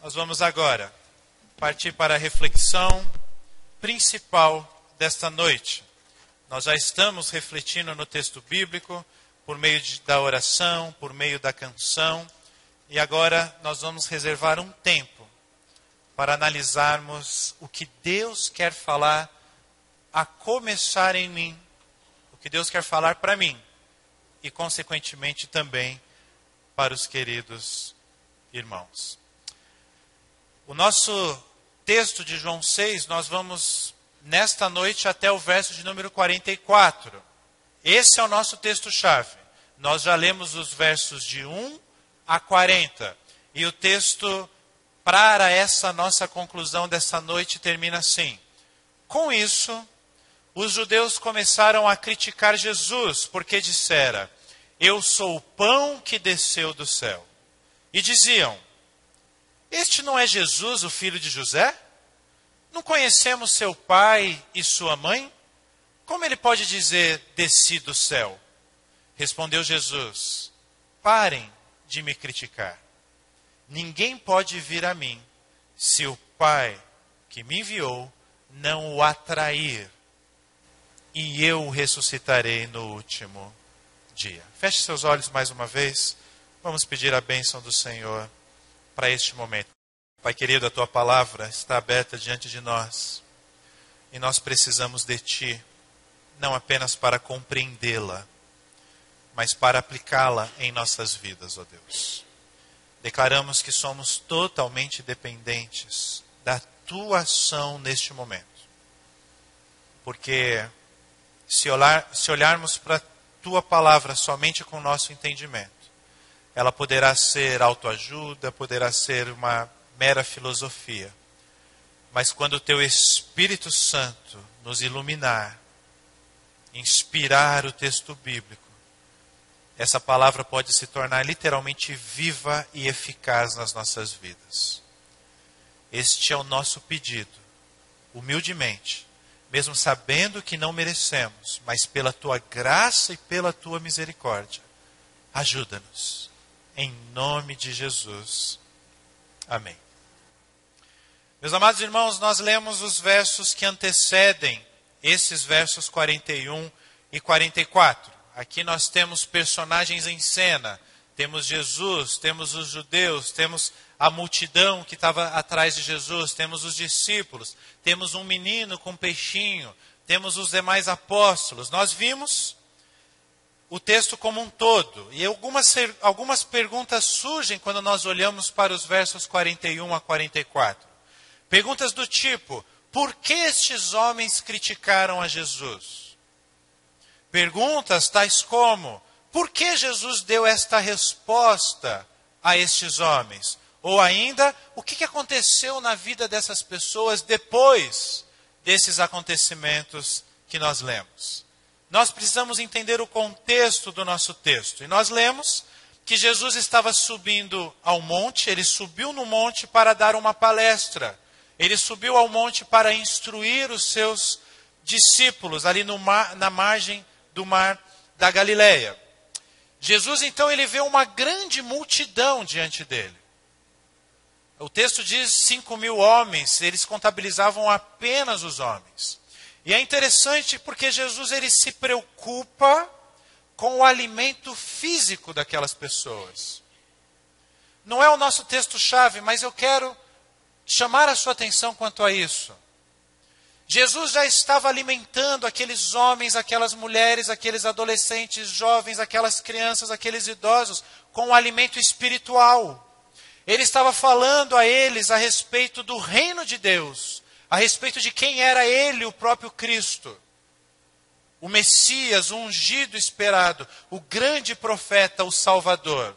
Nós vamos agora partir para a reflexão principal desta noite. Nós já estamos refletindo no texto bíblico por meio da oração, por meio da canção, e agora nós vamos reservar um tempo para analisarmos o que Deus quer falar a começar em mim, o que Deus quer falar para mim e consequentemente também para os queridos irmãos. O nosso texto de João 6, nós vamos nesta noite até o verso de número 44. Esse é o nosso texto-chave. Nós já lemos os versos de 1 a 40. E o texto para essa nossa conclusão dessa noite termina assim. Com isso, os judeus começaram a criticar Jesus, porque dissera: eu sou o pão que desceu do céu. E diziam: este não é Jesus, o filho de José? Não conhecemos seu pai e sua mãe? Como ele pode dizer, desci do céu? Respondeu Jesus: parem de me criticar. Ninguém pode vir a mim se o Pai que me enviou não o atrair. E eu o ressuscitarei no último dia. Feche seus olhos mais uma vez. Vamos pedir a bênção do Senhor para este momento. Pai querido, a Tua palavra está aberta diante de nós. E nós precisamos de Ti, não apenas para compreendê-la, mas para aplicá-la em nossas vidas, ó Deus. Declaramos que somos totalmente dependentes da Tua ação neste momento. Porque se olharmos para a Tua palavra somente com o nosso entendimento, ela poderá ser autoajuda, poderá ser uma mera filosofia. Mas quando o Teu Espírito Santo nos iluminar, inspirar o texto bíblico, essa palavra pode se tornar literalmente viva e eficaz nas nossas vidas. Este é o nosso pedido, humildemente, mesmo sabendo que não merecemos, mas pela Tua graça e pela Tua misericórdia. Ajuda-nos. Em nome de Jesus. Amém. Meus amados irmãos, nós lemos os versos que antecedem esses versos 41 e 44. Aqui nós temos personagens em cena. Temos Jesus, temos os judeus, temos a multidão que estava atrás de Jesus, temos os discípulos, temos um menino com um peixinho, temos os demais apóstolos. Nós vimos o texto como um todo. E algumas perguntas surgem quando nós olhamos para os versos 41 a 44. Perguntas do tipo: por que estes homens criticaram a Jesus? Perguntas tais como: por que Jesus deu esta resposta a estes homens? Ou ainda, o que aconteceu na vida dessas pessoas depois desses acontecimentos que nós lemos? Nós precisamos entender o contexto do nosso texto. E nós lemos que Jesus estava subindo ao monte, ele subiu no monte para dar uma palestra. Ele subiu ao monte para instruir os seus discípulos ali na margem do mar da Galileia. Jesus, então, ele vê uma grande multidão diante dele. O texto diz 5.000 homens, eles contabilizavam apenas os homens. E é interessante porque Jesus, ele se preocupa com o alimento físico daquelas pessoas. Não é o nosso texto-chave, mas eu quero chamar a sua atenção quanto a isso. Jesus já estava alimentando aqueles homens, aquelas mulheres, aqueles adolescentes, jovens, aquelas crianças, aqueles idosos, com o alimento espiritual. Ele estava falando a eles a respeito do reino de Deus, a respeito de quem era Ele, o próprio Cristo. O Messias, o ungido esperado, o grande profeta, o Salvador.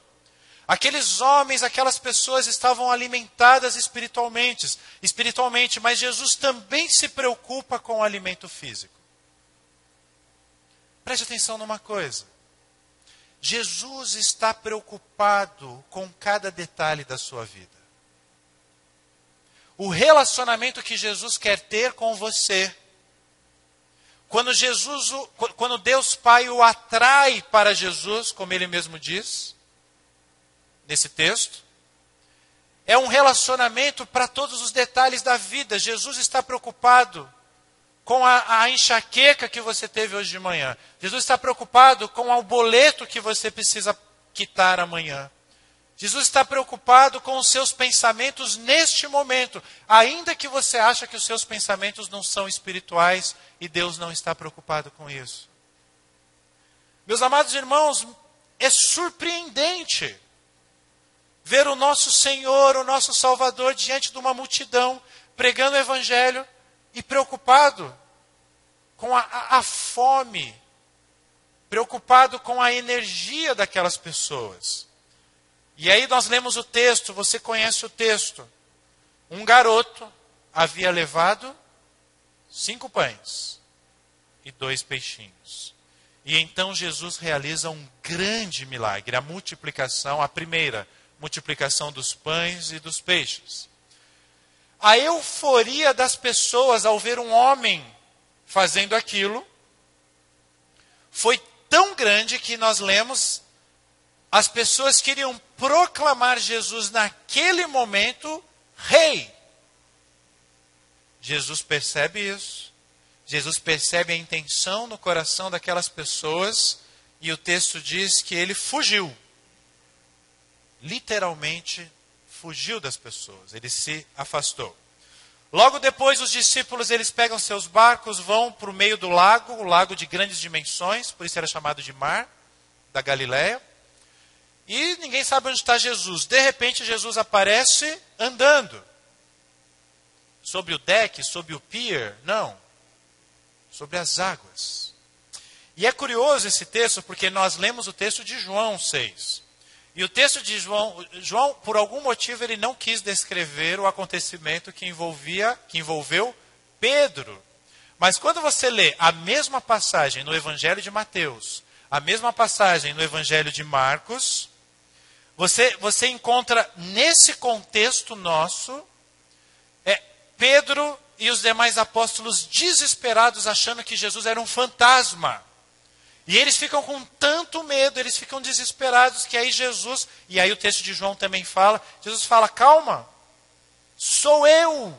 Aqueles homens, aquelas pessoas estavam alimentadas espiritualmente, mas Jesus também se preocupa com o alimento físico. Preste atenção numa coisa. Jesus está preocupado com cada detalhe da sua vida. O relacionamento que Jesus quer ter com você. Quando Deus Pai o atrai para Jesus, como Ele mesmo diz, nesse texto, é um relacionamento para todos os detalhes da vida. Jesus está preocupado com a enxaqueca que você teve hoje de manhã. Jesus está preocupado com o boleto que você precisa quitar amanhã. Jesus está preocupado com os seus pensamentos neste momento, ainda que você ache que os seus pensamentos não são espirituais e Deus não está preocupado com isso. Meus amados irmãos, é surpreendente ver o nosso Senhor, o nosso Salvador, diante de uma multidão, pregando o Evangelho e preocupado com a fome, preocupado com a energia daquelas pessoas. E aí nós lemos o texto, você conhece o texto. Um garoto havia levado 5 pães e 2 peixinhos. E então Jesus realiza um grande milagre, a multiplicação, a primeira multiplicação dos pães e dos peixes. A euforia das pessoas ao ver um homem fazendo aquilo foi tão grande que nós lemos, as pessoas queriam proclamar Jesus naquele momento rei. Jesus percebe isso. Jesus percebe a intenção no coração daquelas pessoas e o texto diz que ele fugiu. Literalmente fugiu das pessoas, ele se afastou. Logo depois os discípulos eles pegam seus barcos, vão para o meio do lago, o lago de grandes dimensões, por isso era chamado de Mar da Galileia. E ninguém sabe onde está Jesus. De repente Jesus aparece andando. Sobre o deck, sobre o pier? Não. Sobre as águas. E é curioso esse texto porque nós lemos o texto de João 6. E o texto de João, por algum motivo, ele não quis descrever o acontecimento que envolveu Pedro. Mas quando você lê a mesma passagem no Evangelho de Mateus, a mesma passagem no Evangelho de Marcos, você encontra nesse contexto nosso, Pedro e os demais apóstolos desesperados achando que Jesus era um fantasma. E eles ficam com tanto medo, eles ficam desesperados, que aí Jesus, e aí o texto de João também fala, Jesus fala, calma, sou eu.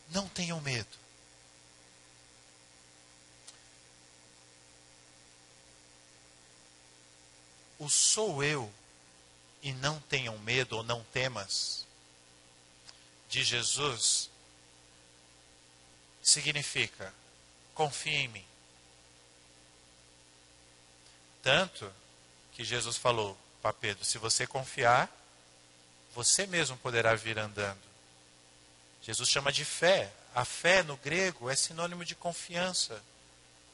Não tenham medo. O sou eu e não tenham medo ou não temas de Jesus significa confie em mim. Tanto que Jesus falou para Pedro, se você confiar, você mesmo poderá vir andando. Jesus chama de fé. A fé no grego é sinônimo de confiança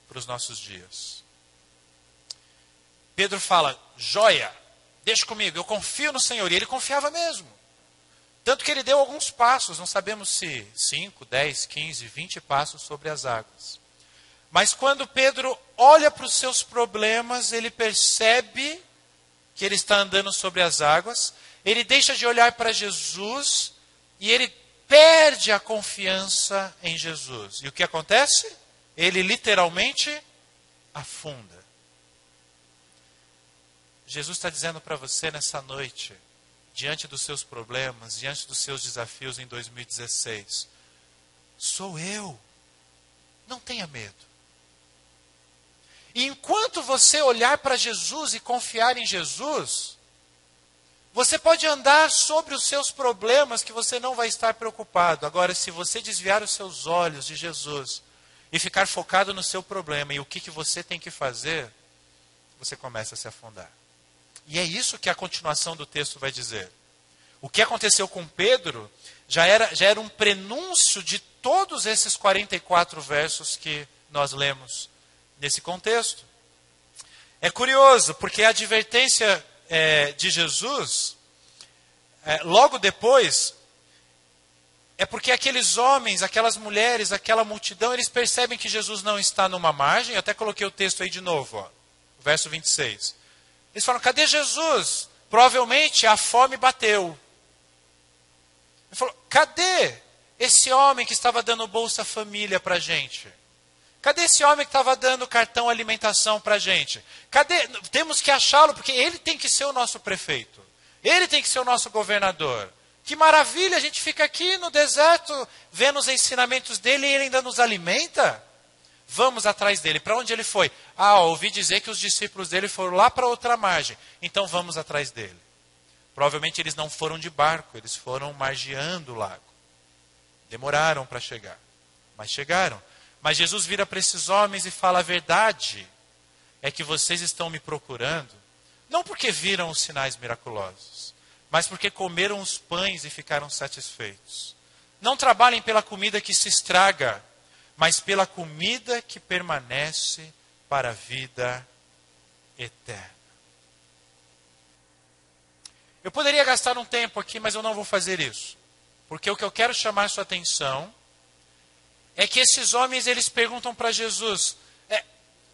para os nossos dias. Pedro fala, joia, deixa comigo, eu confio no Senhor. E ele confiava mesmo. Tanto que ele deu alguns passos, não sabemos se 5, 10, 15, 20 passos sobre as águas. Mas quando Pedro olha para os seus problemas, ele percebe que ele está andando sobre as águas, ele deixa de olhar para Jesus e ele perde a confiança em Jesus. E o que acontece? Ele literalmente afunda. Jesus está dizendo para você nessa noite, diante dos seus problemas, diante dos seus desafios em 2016, sou eu, não tenha medo. E enquanto você olhar para Jesus e confiar em Jesus, você pode andar sobre os seus problemas que você não vai estar preocupado. Agora, se você desviar os seus olhos de Jesus e ficar focado no seu problema e o que você tem que fazer, você começa a se afundar. E é isso que a continuação do texto vai dizer. O que aconteceu com Pedro já era um prenúncio de todos esses 44 versos que nós lemos nesse contexto. É curioso, porque a advertência de Jesus, logo depois, é porque aqueles homens, aquelas mulheres, aquela multidão, eles percebem que Jesus não está numa margem. Eu até coloquei o texto aí de novo, ó, verso 26. Eles falam, cadê Jesus? Provavelmente a fome bateu. Ele falou, cadê esse homem que estava dando Bolsa Família para a gente? Cadê esse homem que estava dando cartão alimentação para a gente? Cadê? Temos que achá-lo, porque ele tem que ser o nosso prefeito. Ele tem que ser o nosso governador. Que maravilha, a gente fica aqui no deserto, vendo os ensinamentos dele e ele ainda nos alimenta. Vamos atrás dele. Para onde ele foi? Ouvi dizer que os discípulos dele foram lá para outra margem. Então vamos atrás dele. Provavelmente eles não foram de barco, eles foram margeando o lago. Demoraram para chegar, mas chegaram. Mas Jesus vira para esses homens e fala: a verdade é que vocês estão me procurando, não porque viram os sinais miraculosos, mas porque comeram os pães e ficaram satisfeitos. Não trabalhem pela comida que se estraga, mas pela comida que permanece para a vida eterna. Eu poderia gastar um tempo aqui, mas eu não vou fazer isso. Porque o que eu quero chamar sua atenção é que esses homens, eles perguntam para Jesus: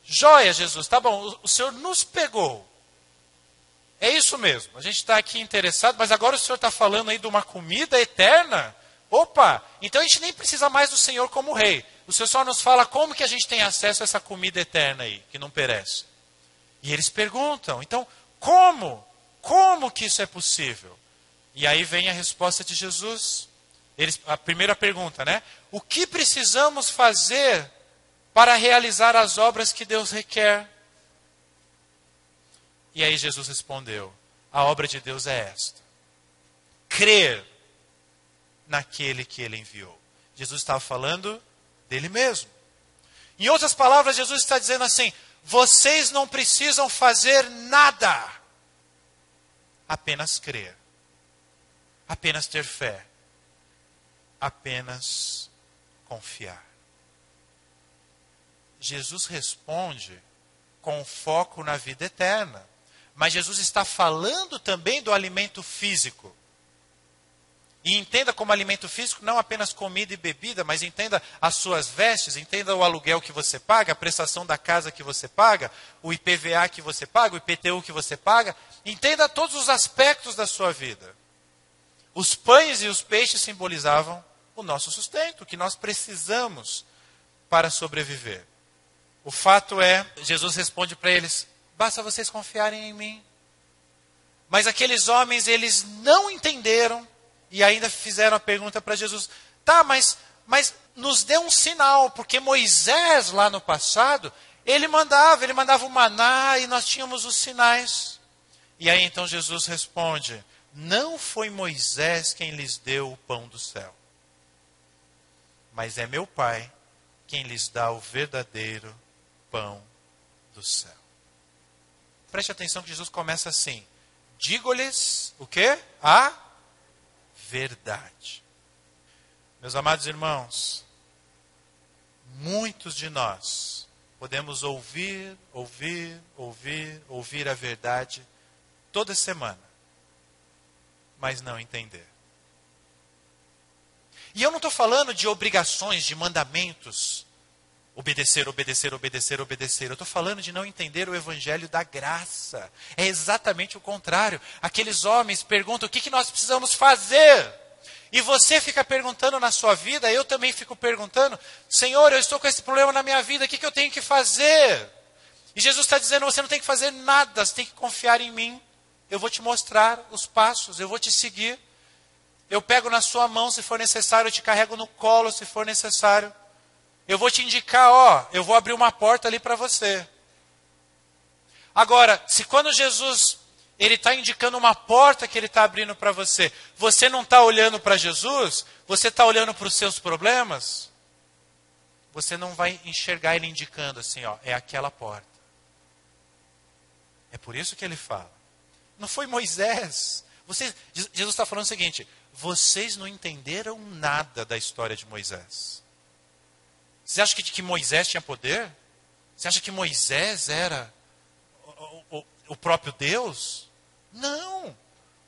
joia, Jesus, tá bom, o Senhor nos pegou. É isso mesmo, a gente está aqui interessado, mas agora o Senhor está falando aí de uma comida eterna? Opa, então a gente nem precisa mais do Senhor como rei. O Senhor só nos fala como que a gente tem acesso a essa comida eterna aí, que não perece. E eles perguntam, então, como? Como que isso é possível? E aí vem a resposta de Jesus. A primeira pergunta, né? O que precisamos fazer para realizar as obras que Deus requer? E aí Jesus respondeu: a obra de Deus é esta: crer naquele que Ele enviou. Jesus estava falando dele mesmo. Em outras palavras, Jesus está dizendo assim: vocês não precisam fazer nada. Apenas crer. Apenas ter fé. Apenas confiar. Jesus responde com foco na vida eterna. Mas Jesus está falando também do alimento físico. E entenda como alimento físico não apenas comida e bebida, mas entenda as suas vestes, entenda o aluguel que você paga, a prestação da casa que você paga, o IPVA que você paga, o IPTU que você paga. Entenda todos os aspectos da sua vida. Os pães e os peixes simbolizavam o nosso sustento, o que nós precisamos para sobreviver. O fato é, Jesus responde para eles: basta vocês confiarem em mim. Mas aqueles homens, eles não entenderam e ainda fizeram a pergunta para Jesus: tá, mas nos dê um sinal, porque Moisés lá no passado, ele mandava o maná e nós tínhamos os sinais. E aí então Jesus responde: não foi Moisés quem lhes deu o pão do céu, mas é meu Pai quem lhes dá o verdadeiro pão do céu. Preste atenção que Jesus começa assim: digo-lhes o quê? A verdade. Meus amados irmãos, muitos de nós podemos ouvir a verdade toda semana, mas não entender. E eu não estou falando de obrigações, de mandamentos, obedecer. Eu estou falando de não entender o evangelho da graça. É exatamente o contrário. Aqueles homens perguntam: o que nós precisamos fazer? E você fica perguntando na sua vida, eu também fico perguntando: Senhor, eu estou com esse problema na minha vida, o que eu tenho que fazer? E Jesus está dizendo: você não tem que fazer nada, você tem que confiar em mim. Eu vou te mostrar os passos, eu vou te seguir. Eu pego na sua mão se for necessário, eu te carrego no colo se for necessário. Eu vou te indicar, eu vou abrir uma porta ali para você. Agora, se quando Jesus, ele está indicando uma porta que ele está abrindo para você, você não está olhando para Jesus, você está olhando para os seus problemas, você não vai enxergar ele indicando assim, é aquela porta. É por isso que ele fala. Não foi Moisés. Jesus está falando o seguinte: vocês não entenderam nada da história de Moisés. Você acha que Moisés tinha poder? Você acha que Moisés era o próprio Deus? Não.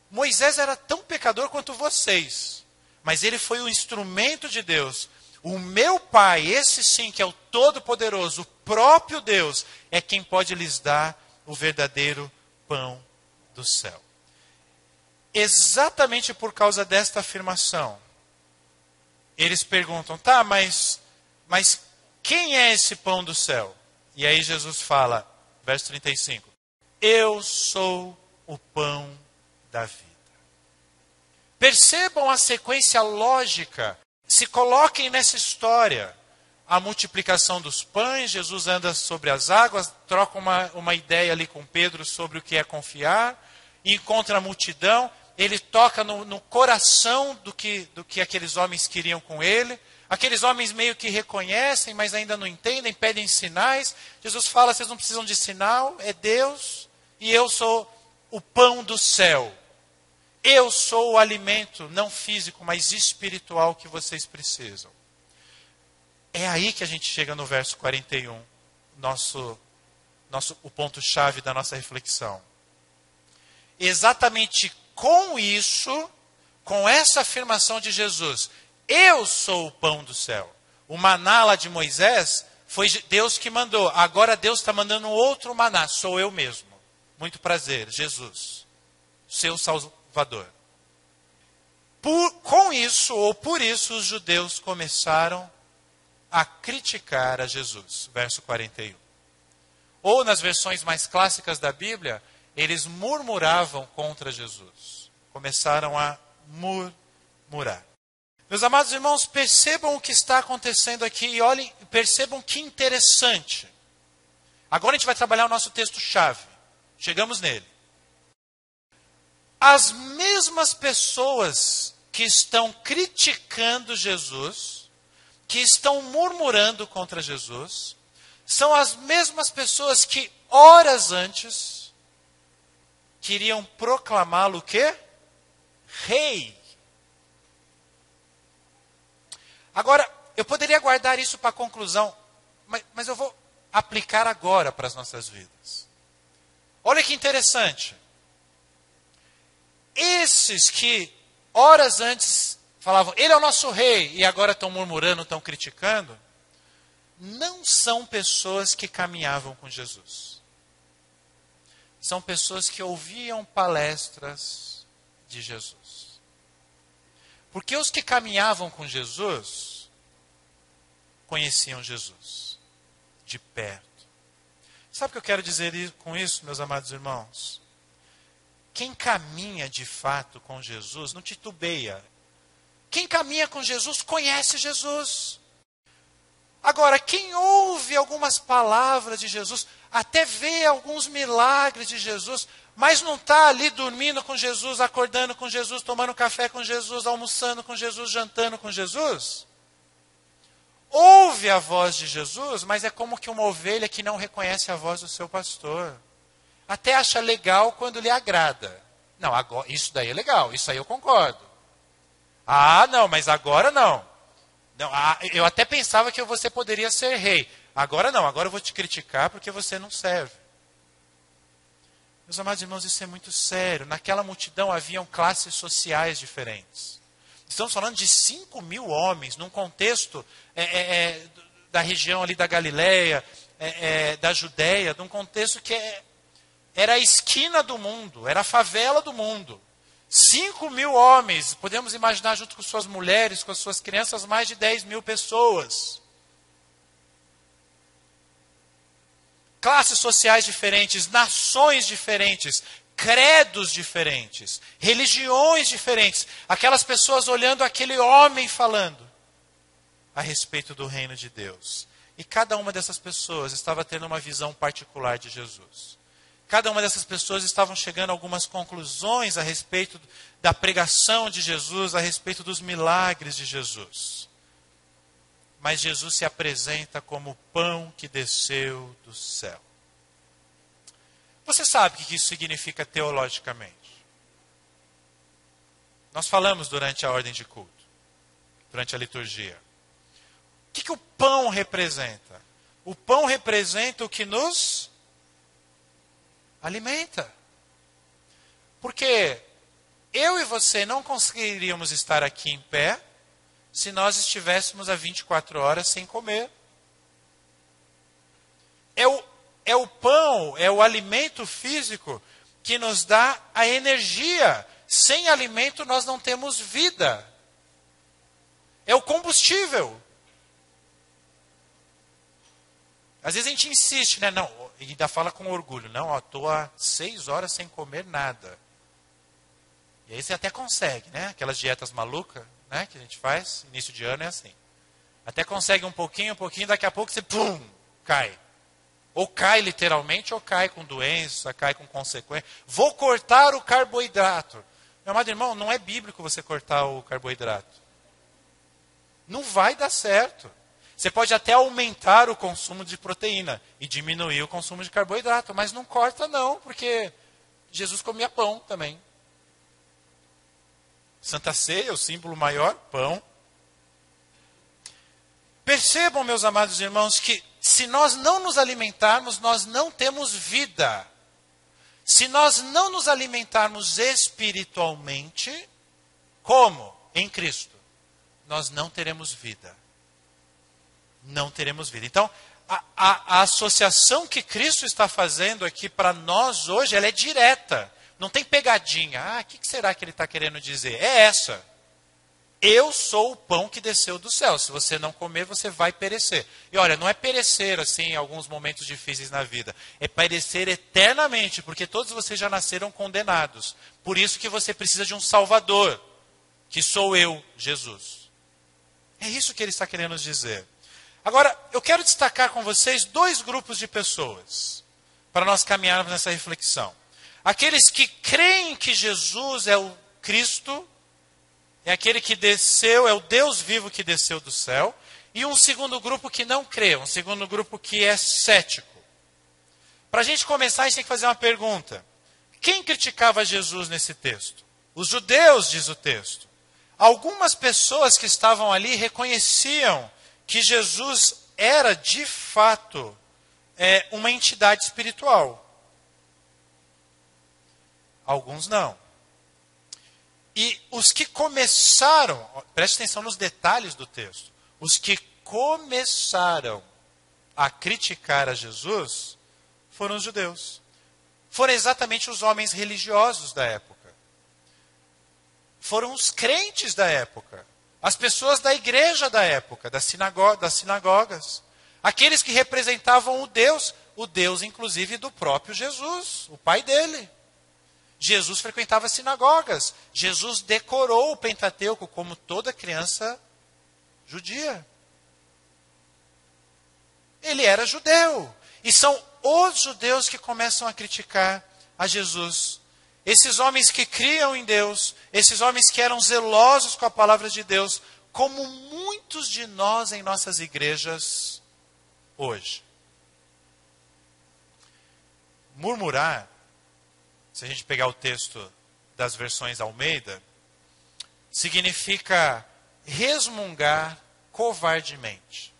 Moisés era tão pecador quanto vocês. Mas ele foi o instrumento de Deus. O meu Pai, esse sim que é o Todo-Poderoso, o próprio Deus, é quem pode lhes dar o verdadeiro pão do céu. Exatamente por causa desta afirmação, eles perguntam: tá, mas quem é esse pão do céu? E aí Jesus fala, verso 35, eu sou o pão da vida. Percebam a sequência lógica. Se coloquem nessa história. A multiplicação dos pães, Jesus anda sobre as águas, troca uma ideia ali com Pedro sobre o que é confiar, encontra a multidão, ele toca no coração do que aqueles homens queriam com ele. Aqueles homens meio que reconhecem, mas ainda não entendem, pedem sinais. Jesus fala, vocês não precisam de sinal, é Deus, e eu sou o pão do céu. Eu sou o alimento, não físico, mas espiritual que vocês precisam. É aí que a gente chega no verso 41, o ponto-chave da nossa reflexão. Exatamente com isso, com essa afirmação de Jesus, eu sou o pão do céu. O maná lá de Moisés foi Deus que mandou. Agora Deus está mandando outro maná, sou eu mesmo. Muito prazer, Jesus, seu Salvador. Com isso, ou por isso, os judeus começaram a criticar a Jesus. Verso 41. Ou nas versões mais clássicas da Bíblia, eles murmuravam contra Jesus. Começaram a murmurar. Meus amados irmãos, percebam o que está acontecendo aqui e olhem, percebam que interessante. Agora a gente vai trabalhar o nosso texto-chave. Chegamos nele. As mesmas pessoas que estão criticando Jesus, que estão murmurando contra Jesus, são as mesmas pessoas que horas antes queriam proclamá-lo o quê? Rei. Agora, eu poderia guardar isso para a conclusão, mas eu vou aplicar agora para as nossas vidas. Olha que interessante. Esses que horas antes falavam, ele é o nosso rei, e agora estão murmurando, estão criticando, não são pessoas que caminhavam com Jesus. São pessoas que ouviam palestras de Jesus. Porque os que caminhavam com Jesus, conheciam Jesus de perto. Sabe o que eu quero dizer com isso, meus amados irmãos? Quem caminha de fato com Jesus não titubeia. Quem caminha com Jesus conhece Jesus. Agora, quem ouve algumas palavras de Jesus, até vê alguns milagres de Jesus, mas não está ali dormindo com Jesus, acordando com Jesus, tomando café com Jesus, almoçando com Jesus, jantando com Jesus, ouve a voz de Jesus, mas é como que uma ovelha que não reconhece a voz do seu pastor. Até acha legal quando lhe agrada. Não, agora, isso daí é legal, isso aí eu concordo. Ah, não, mas agora não. Não, eu até pensava que você poderia ser rei. Agora não, agora eu vou te criticar porque você não serve. Meus amados irmãos, isso é muito sério. Naquela multidão haviam classes sociais diferentes. Estamos falando de 5.000 homens, num contexto da região ali da Galileia, da Judéia, num contexto que era a esquina do mundo, era a favela do mundo. 5.000 homens, podemos imaginar junto com suas mulheres, com as suas crianças, mais de 10.000 pessoas. Classes sociais diferentes, nações diferentes, credos diferentes, religiões diferentes. Aquelas pessoas olhando aquele homem falando a respeito do reino de Deus. E cada uma dessas pessoas estava tendo uma visão particular de Jesus. Cada uma dessas pessoas estavam chegando a algumas conclusões a respeito da pregação de Jesus, a respeito dos milagres de Jesus. Mas Jesus se apresenta como o pão que desceu do céu. Você sabe o que isso significa teologicamente? Nós falamos durante a ordem de culto, durante a liturgia. O que o pão representa? O pão representa o que nos alimenta. Porque eu e você não conseguiríamos estar aqui em pé se nós estivéssemos há 24 horas sem comer. É o pão, é o alimento físico que nos dá a energia. Sem alimento nós não temos vida. É o combustível. Às vezes a gente insiste, né? Não, e ainda fala com orgulho. Não, estou há 6 horas sem comer nada. E aí você até consegue, né? Aquelas dietas malucas, né, que a gente faz, início de ano é assim. Até consegue um pouquinho, daqui a pouco você, pum, cai. Ou cai literalmente, ou cai com doença, cai com consequência. Vou cortar o carboidrato. Meu amado irmão, não é bíblico você cortar o carboidrato. Não vai dar certo. Você pode até aumentar o consumo de proteína e diminuir o consumo de carboidrato, mas não corta não, porque Jesus comia pão também. Santa Ceia, o símbolo maior, pão. Percebam, meus amados irmãos, que se nós não nos alimentarmos, nós não temos vida. Se nós não nos alimentarmos espiritualmente, como? Em Cristo, nós não teremos vida. Não teremos vida. Então, a associação que Cristo está fazendo aqui para nós hoje, ela é direta. Não tem pegadinha. O que será que ele está querendo dizer? É essa. Eu sou o pão que desceu do céu. Se você não comer, você vai perecer. E olha, não é perecer assim em alguns momentos difíceis na vida. É perecer eternamente, porque todos vocês já nasceram condenados. Por isso que você precisa de um Salvador, que sou eu, Jesus. É isso que ele está querendo dizer. Agora, eu quero destacar com vocês 2 grupos de pessoas, para nós caminharmos nessa reflexão. Aqueles que creem que Jesus é o Cristo, é aquele que desceu, é o Deus vivo que desceu do céu. E um segundo grupo que não crê, um segundo grupo que é cético. Para a gente começar, a gente tem que fazer uma pergunta. Quem criticava Jesus nesse texto? Os judeus, diz o texto. Algumas pessoas que estavam ali reconheciam que Jesus era, de fato, uma entidade espiritual. Alguns não. E os que começaram, preste atenção nos detalhes do texto, os que começaram a criticar a Jesus foram os judeus. Foram exatamente os homens religiosos da época. Foram os crentes da época. As pessoas da igreja da época, das sinagogas. Aqueles que representavam o Deus inclusive do próprio Jesus, o pai dele. Jesus frequentava sinagogas. Jesus decorou o Pentateuco como toda criança judia. Ele era judeu. E são os judeus que começam a criticar a Jesus. Esses homens que criam em Deus, esses homens que eram zelosos com a palavra de Deus, como muitos de nós em nossas igrejas hoje. Murmurar, se a gente pegar o texto das versões Almeida, significa resmungar covardemente.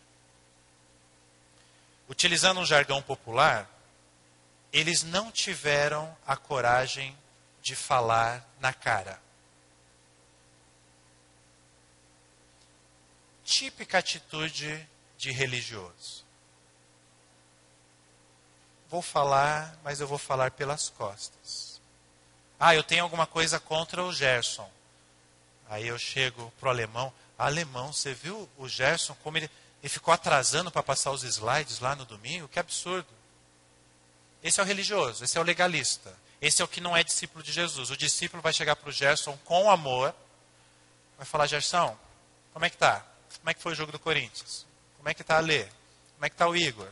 Utilizando um jargão popular, eles não tiveram a coragem de falar na cara. Típica atitude de religioso. Vou falar, mas eu vou falar pelas costas. Eu tenho alguma coisa contra o Gerson. Aí eu chego pro alemão. Alemão, você viu o Gerson como ele ficou atrasando para passar os slides lá no domingo? Que absurdo. Esse é o religioso, esse é o legalista. Esse é o que não é discípulo de Jesus. O discípulo vai chegar para o Gerson com amor. Vai falar, Gerson, como é que tá? Como é que foi o jogo do Corinthians? Como é que tá a Lê? Como é que tá o Igor?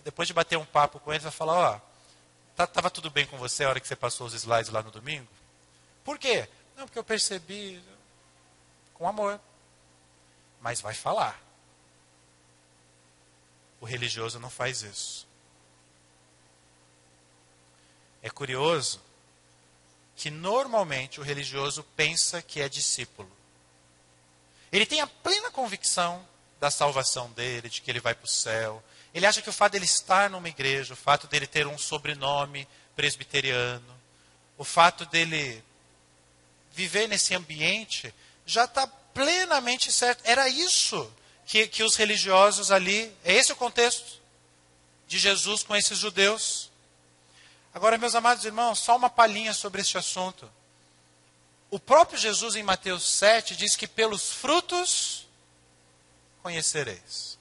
Depois de bater um papo com ele, vai falar, estava tudo bem com você a hora que você passou os slides lá no domingo? Por quê? Não, porque eu percebi com amor. Mas vai falar. O religioso não faz isso. É curioso que normalmente o religioso pensa que é discípulo. Ele tem a plena convicção da salvação dele, de que ele vai para o céu. Ele acha que o fato dele estar numa igreja, o fato dele ter um sobrenome presbiteriano, o fato dele viver nesse ambiente, já está plenamente certo. Era isso que os religiosos ali, é esse o contexto de Jesus com esses judeus. Agora, meus amados irmãos, só uma palhinha sobre este assunto. O próprio Jesus em Mateus 7 diz que pelos frutos conhecereis.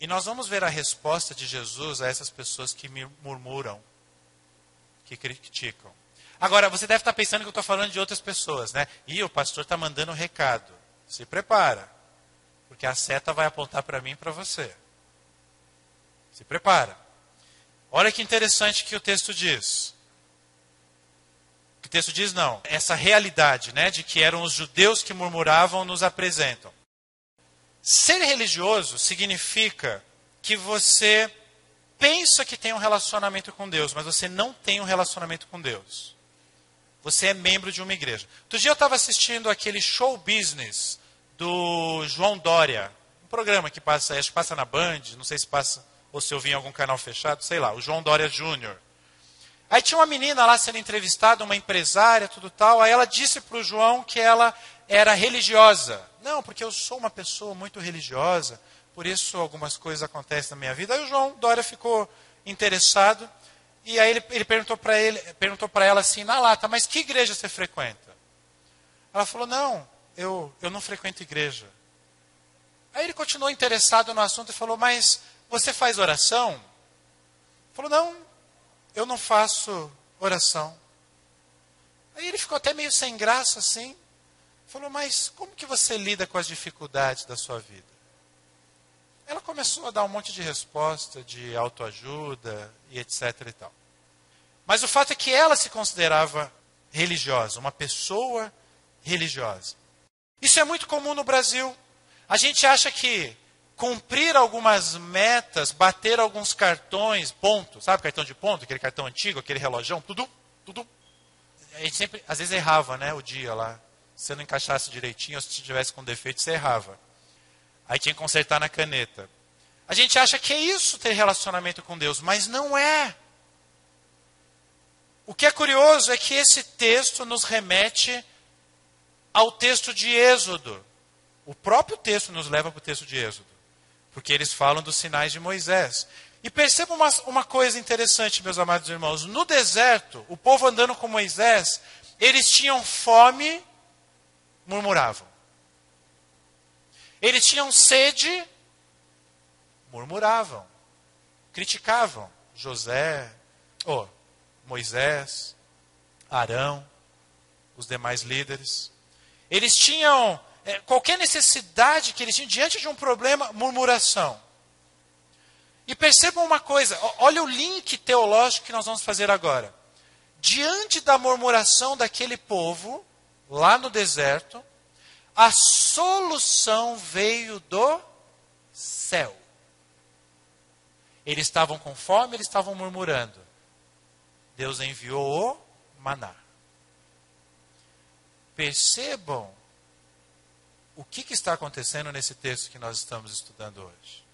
E nós vamos ver a resposta de Jesus a essas pessoas que murmuram, que criticam. Agora, você deve estar pensando que eu estou falando de outras pessoas, né? E o pastor está mandando um recado. Se prepara, porque a seta vai apontar para mim e para você. Se prepara. Olha que interessante que o texto diz. O texto diz não. Essa realidade, né, de que eram os judeus que murmuravam, nos apresentam. Ser religioso significa que você pensa que tem um relacionamento com Deus, mas você não tem um relacionamento com Deus. Você é membro de uma igreja. Outro dia eu estava assistindo aquele show business do João Dória. Um programa que passa, acho que passa na Band, não sei se passa, ou se eu vi em algum canal fechado, sei lá, o João Dória Júnior. Aí tinha uma menina lá sendo entrevistada, uma empresária, tudo tal. Aí ela disse para o João que ela era religiosa. Não, porque eu sou uma pessoa muito religiosa, por isso algumas coisas acontecem na minha vida. Aí o João Dória ficou interessado. E aí ele perguntou para ela assim, na lata, mas que igreja você frequenta? Ela falou, não, eu não frequento igreja. Aí ele continuou interessado no assunto e falou, mas você faz oração? Ele falou, não, eu não faço oração. Aí ele ficou até meio sem graça assim. Falou, mas como que você lida com as dificuldades da sua vida? Ela começou a dar um monte de resposta, de autoajuda e etc e tal. Mas o fato é que ela se considerava religiosa, uma pessoa religiosa. Isso é muito comum no Brasil. A gente acha que cumprir algumas metas, bater alguns cartões, ponto, sabe cartão de ponto, aquele cartão antigo, aquele relojão, tudo. A gente sempre, às vezes errava, né, o dia lá. Se você não encaixasse direitinho, ou se tivesse com defeito, você errava. Aí tinha que consertar na caneta. A gente acha que é isso ter relacionamento com Deus, mas não é. O que é curioso é que esse texto nos remete ao texto de Êxodo. O próprio texto nos leva para o texto de Êxodo. Porque eles falam dos sinais de Moisés. E percebam uma coisa interessante, meus amados irmãos. No deserto, o povo andando com Moisés, eles tinham fome, murmuravam. Eles tinham sede, murmuravam. Criticavam Moisés, Arão, os demais líderes. Eles tinham qualquer necessidade que eles tinham diante de um problema, murmuração. E percebam uma coisa, olha o link teológico que nós vamos fazer agora. Diante da murmuração daquele povo, lá no deserto, a solução veio do céu. Eles estavam com fome, eles estavam murmurando. Deus enviou o maná. Percebam o que está acontecendo nesse texto que nós estamos estudando hoje.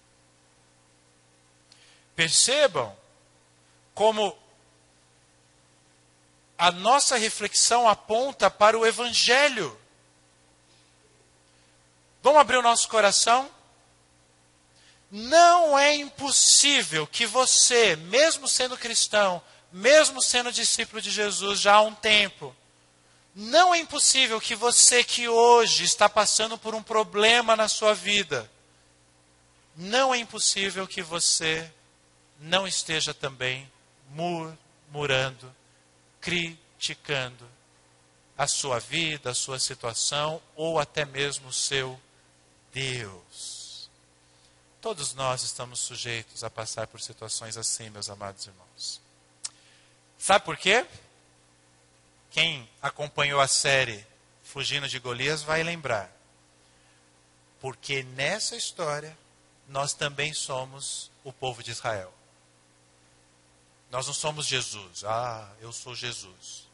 Percebam como a nossa reflexão aponta para o Evangelho. Vamos abrir o nosso coração? Não é impossível que você, mesmo sendo cristão, mesmo sendo discípulo de Jesus já há um tempo, não é impossível que você que hoje está passando por um problema na sua vida, não é impossível que você não esteja também murmurando, criticando a sua vida, a sua situação ou até mesmo o seu Deus. Todos nós estamos sujeitos a passar por situações assim, meus amados irmãos. Sabe por quê? Quem acompanhou a série Fugindo de Golias vai lembrar. Porque nessa história, nós também somos o povo de Israel. Nós não somos Jesus. Eu sou Jesus.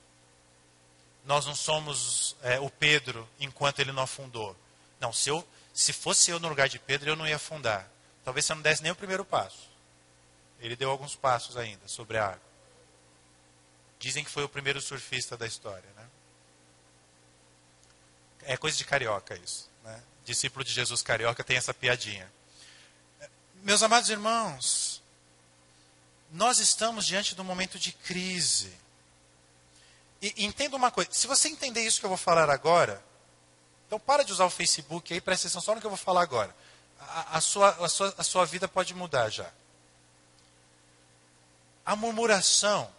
Nós não somos o Pedro enquanto ele não afundou. Não, se fosse eu no lugar de Pedro, eu não ia afundar. Talvez você não desse nem o primeiro passo. Ele deu alguns passos ainda sobre a água. Dizem que foi o primeiro surfista da história, né? É coisa de carioca isso, né? Discípulo de Jesus carioca tem essa piadinha. Meus amados irmãos, nós estamos diante de um momento de crise. E entenda uma coisa, se você entender isso que eu vou falar agora, então para de usar o Facebook aí, presta atenção só no que eu vou falar agora. A sua vida pode mudar já. A murmuração,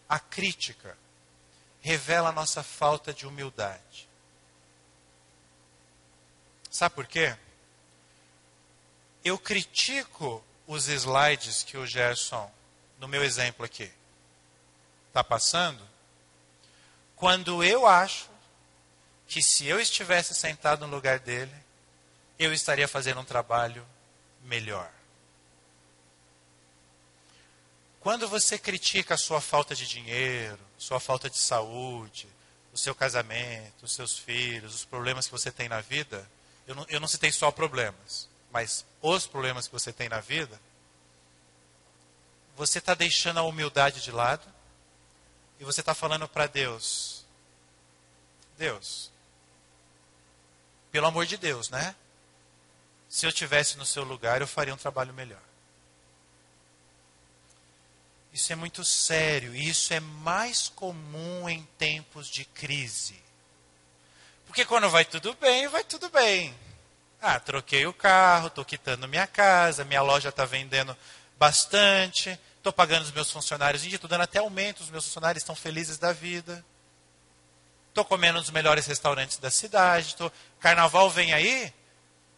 a crítica, revela a nossa falta de humildade. Sabe por quê? Eu critico os slides que o Gerson, no meu exemplo aqui, está passando, quando eu acho que se eu estivesse sentado no lugar dele, eu estaria fazendo um trabalho melhor. Quando você critica a sua falta de dinheiro, sua falta de saúde, o seu casamento, os seus filhos, os problemas que você tem na vida, eu não citei só problemas, mas os problemas que você tem na vida, você está deixando a humildade de lado e você está falando para Deus, Deus, pelo amor de Deus, né? Se eu estivesse no seu lugar, eu faria um trabalho melhor. Isso é muito sério e isso é mais comum em tempos de crise. Porque quando vai tudo bem, vai tudo bem. Ah, troquei o carro, estou quitando minha casa, minha loja está vendendo bastante, estou pagando os meus funcionários, estou dando até aumento, os meus funcionários estão felizes da vida. Estou comendo nos melhores restaurantes da cidade. Carnaval vem aí?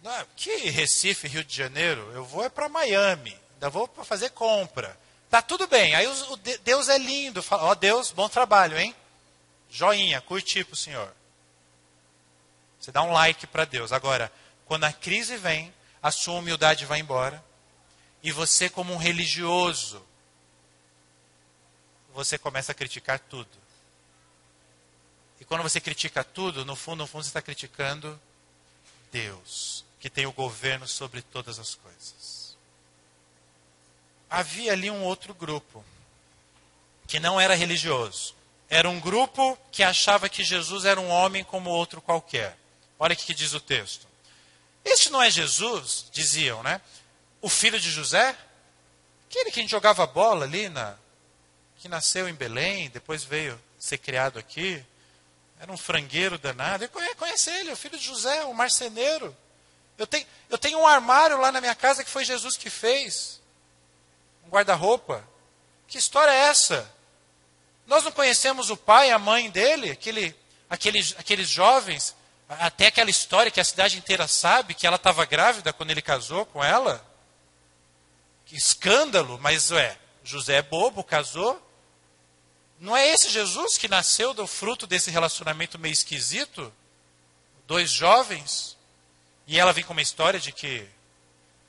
Não, que Recife, Rio de Janeiro? Eu vou para Miami, ainda vou para fazer compra. Tá tudo bem. Aí Deus é lindo. Fala, ó Deus, bom trabalho, hein? Joinha, curti para o senhor. Você dá um like para Deus. Agora, quando a crise vem, a sua humildade vai embora. E você, como um religioso, você começa a criticar tudo. E quando você critica tudo, no fundo, você está criticando Deus, que tem o governo sobre todas as coisas. Havia ali um outro grupo, que não era religioso. Era um grupo que achava que Jesus era um homem como outro qualquer. Olha o que diz o texto. Este não é Jesus, diziam, né? O filho de José? Aquele que a gente jogava bola ali, que nasceu em Belém, depois veio ser criado aqui. Era um frangueiro danado. Eu conheço ele, o filho de José, o marceneiro. Eu tenho um armário lá na minha casa que foi Jesus que fez. Um guarda-roupa. Que história é essa? Nós não conhecemos o pai e a mãe dele? Aqueles jovens? Até aquela história que a cidade inteira sabe que ela estava grávida quando ele casou com ela? Que escândalo, mas José é bobo, casou. Não é esse Jesus que nasceu do fruto desse relacionamento meio esquisito? Dois jovens. E ela vem com uma história de que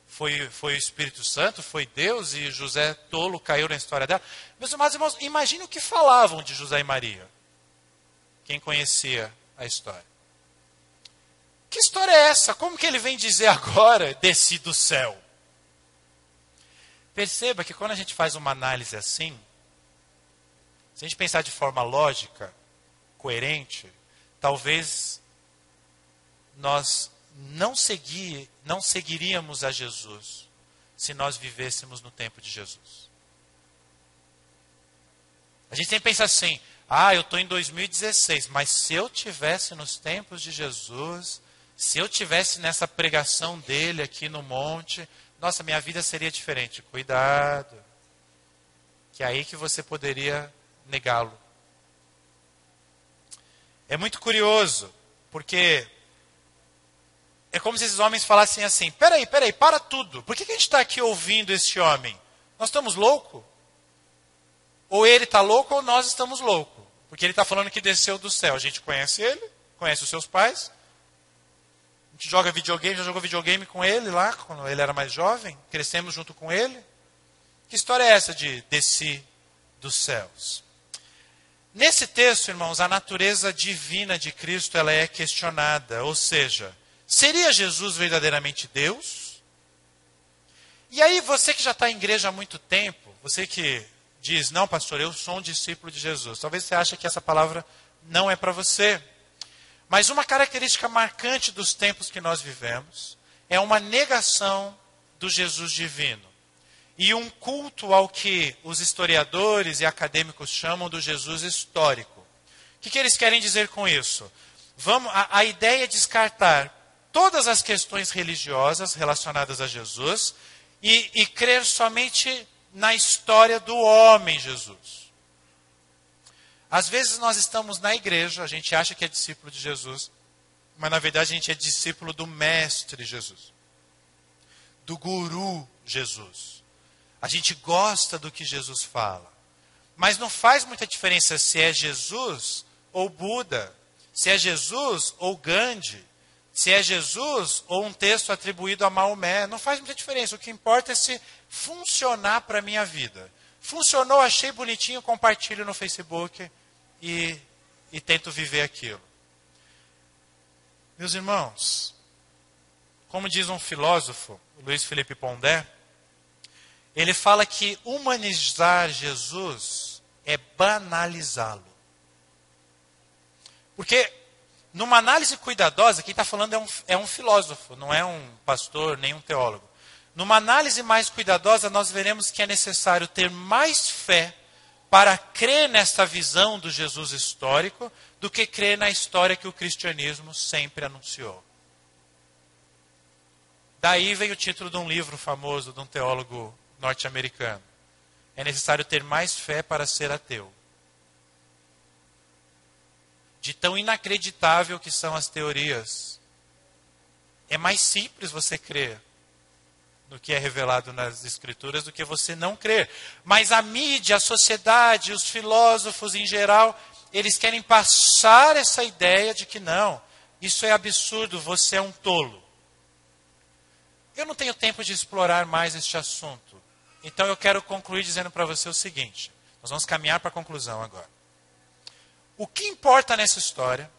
foi o Espírito Santo, foi Deus, e José tolo caiu na história dela. Meus irmãos, imagine o que falavam de José e Maria. Quem conhecia a história. Que história é essa? Como que ele vem dizer agora, desci do céu? Perceba que quando a gente faz uma análise assim, se a gente pensar de forma lógica, coerente, talvez nós não seguiríamos a Jesus se nós vivêssemos no tempo de Jesus. A gente sempre pensa assim, eu estou em 2016, mas se eu tivesse nos tempos de Jesus, se eu tivesse nessa pregação dele aqui no monte, nossa, minha vida seria diferente. Cuidado, que é aí que você poderia negá-lo. É muito curioso, porque é como se esses homens falassem assim, peraí, para tudo. Por que a gente está aqui ouvindo esse homem? Nós estamos loucos? Ou ele está louco ou nós estamos loucos. Porque ele está falando que desceu do céu. A gente conhece ele, conhece os seus pais. A gente joga videogame, já jogou videogame com ele lá, quando ele era mais jovem. Crescemos junto com ele. Que história é essa de desci dos céus? Nesse texto, irmãos, a natureza divina de Cristo ela é questionada. Ou seja, seria Jesus verdadeiramente Deus? E aí você que já está em igreja há muito tempo, você que diz, não pastor, eu sou um discípulo de Jesus. Talvez você ache que essa palavra não é para você. Mas uma característica marcante dos tempos que nós vivemos é uma negação do Jesus divino. E um culto ao que os historiadores e acadêmicos chamam do Jesus histórico. O que eles querem dizer com isso? A ideia é descartar todas as questões religiosas relacionadas a Jesus e crer somente na história do homem Jesus. Às vezes nós estamos na igreja, a gente acha que é discípulo de Jesus, mas na verdade a gente é discípulo do Mestre Jesus, do Guru Jesus. A gente gosta do que Jesus fala, mas não faz muita diferença se é Jesus ou Buda, se é Jesus ou Gandhi, se é Jesus ou um texto atribuído a Maomé. Não faz muita diferença. O que importa é se funcionar para a minha vida. Funcionou, achei bonitinho, compartilho no Facebook e tento viver aquilo. Meus irmãos, como diz um filósofo, Luiz Felipe Pondé, ele fala que humanizar Jesus é banalizá-lo. Porque, numa análise cuidadosa, quem está falando é um filósofo, não é um pastor, nem um teólogo. Numa análise mais cuidadosa, nós veremos que é necessário ter mais fé para crer nesta visão do Jesus histórico do que crer na história que o cristianismo sempre anunciou. Daí vem o título de um livro famoso de um teólogo norte-americano. É necessário ter mais fé para ser ateu. De tão inacreditável que são as teorias, é mais simples você crer no que é revelado nas Escrituras do que você não crer. Mas a mídia, a sociedade, os filósofos em geral, eles querem passar essa ideia de que não, isso é absurdo, você é um tolo. Eu não tenho tempo de explorar mais este assunto. Então eu quero concluir dizendo para você o seguinte. Nós vamos caminhar para a conclusão agora. O que importa nessa história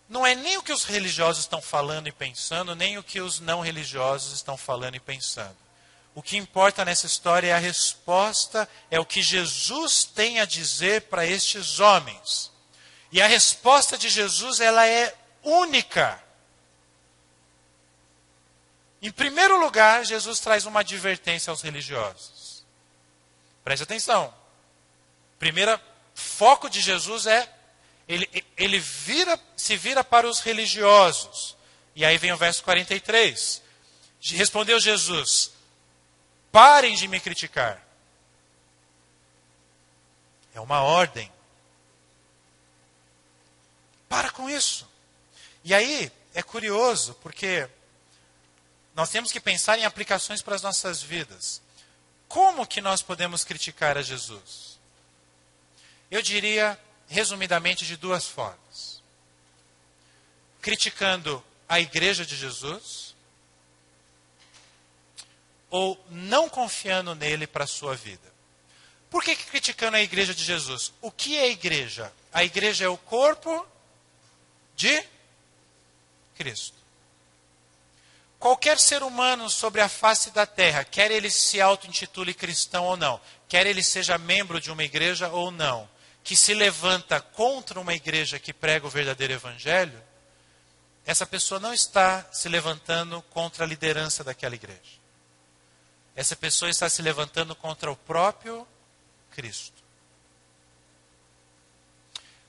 não é nem o que os religiosos estão falando e pensando, nem o que os não religiosos estão falando e pensando. O que importa nessa história é a resposta, é o que Jesus tem a dizer para estes homens. E a resposta de Jesus, ela é única. Em primeiro lugar, Jesus traz uma advertência aos religiosos. Preste atenção. Primeiro foco de Jesus é, ele se vira para os religiosos. E aí vem o verso 43. Respondeu Jesus: parem de me criticar. É uma ordem. Para com isso. E aí, é curioso, porque nós temos que pensar em aplicações para as nossas vidas. Como que nós podemos criticar a Jesus? Eu diria, resumidamente, de duas formas. Criticando a igreja de Jesus, ou não confiando nele para a sua vida. Por que criticando a igreja de Jesus? O que é a igreja? A igreja é o corpo de Cristo. Qualquer ser humano sobre a face da terra, quer ele se auto-intitule cristão ou não, quer ele seja membro de uma igreja ou não, que se levanta contra uma igreja que prega o verdadeiro evangelho, essa pessoa não está se levantando contra a liderança daquela igreja. Essa pessoa está se levantando contra o próprio Cristo.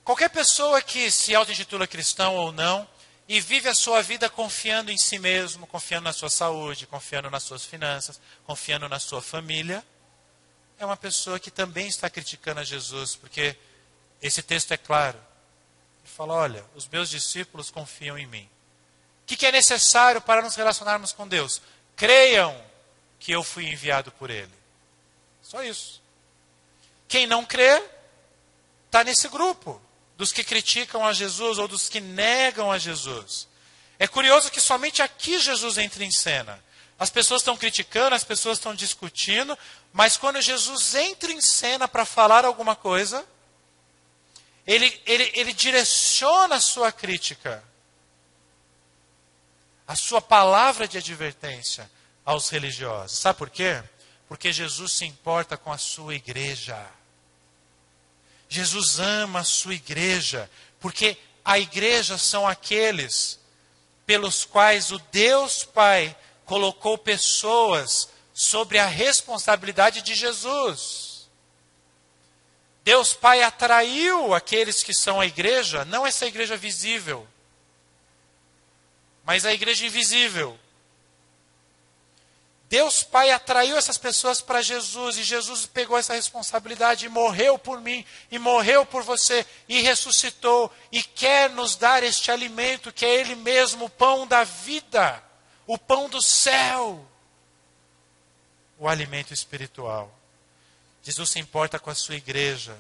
Qualquer pessoa que se auto-intitula cristão ou não, e vive a sua vida confiando em si mesmo, confiando na sua saúde, confiando nas suas finanças, confiando na sua família, é uma pessoa que também está criticando a Jesus, porque esse texto é claro. Ele fala, olha, os meus discípulos confiam em mim. O que é necessário para nos relacionarmos com Deus? Creiam que eu fui enviado por Ele. Só isso. Quem não crê, está nesse grupo. Dos que criticam a Jesus ou dos que negam a Jesus. É curioso que somente aqui Jesus entra em cena. As pessoas estão criticando, as pessoas estão discutindo, mas quando Jesus entra em cena para falar alguma coisa, ele direciona a sua crítica, a sua palavra de advertência aos religiosos. Sabe por quê? Porque Jesus se importa com a sua igreja. Jesus ama a sua igreja, porque a igreja são aqueles pelos quais o Deus Pai colocou pessoas sobre a responsabilidade de Jesus. Deus Pai atraiu aqueles que são a igreja, não essa igreja visível, mas a igreja invisível. Deus Pai atraiu essas pessoas para Jesus, e Jesus pegou essa responsabilidade e morreu por mim, e morreu por você, e ressuscitou, e quer nos dar este alimento, que é Ele mesmo, o pão da vida, o pão do céu, o alimento espiritual. Jesus se importa com a sua igreja,